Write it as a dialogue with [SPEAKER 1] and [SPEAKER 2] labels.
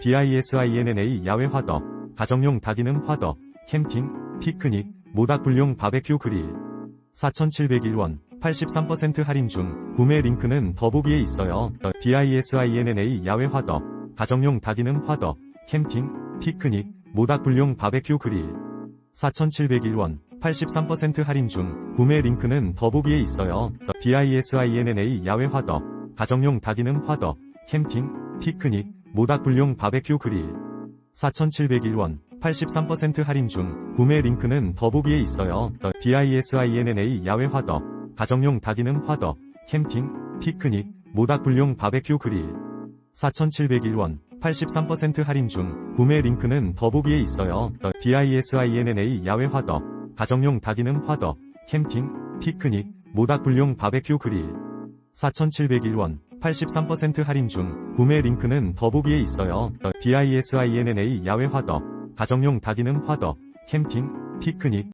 [SPEAKER 1] BISINNA 야외 화덕, 가정용 다기능 화덕, 캠핑, 피크닉, 모닥불용 바베큐 그릴. 4,701원, 83% 할인 중. 구매 링크는 더보기에 있어요. BISINNA 야외 화덕, 가정용 다기능 화덕, 캠핑, 피크닉, 모닥불용 바베큐 그릴. 4,701원, 83% 할인 중. 구매 링크는 더보기에 있어요. BISINNA 야외 화덕, 가정용 다기능 화덕, 캠핑, 피크닉, 모닥불용 바베큐 그릴. 4,701원, 83% 할인 중. 구매 링크는 더보기에 있어요. BISINNA 야외 화덕, 가정용 다기능 화덕, 캠핑, 피크닉, 모닥불용 바베큐 그릴. 4,701원, 83% 할인 중. 구매 링크는 더보기에 있어요. BISINNA 야외 화덕, 가정용 다기능 화덕, 캠핑, 피크닉, 모닥불용 바베큐 그릴. 4,701원, 83% 할인 중. 구매 링크는 더보기에 있어요. BISINNA 야외 화덕, 가정용 다기능 화덕, 캠핑, 피크닉,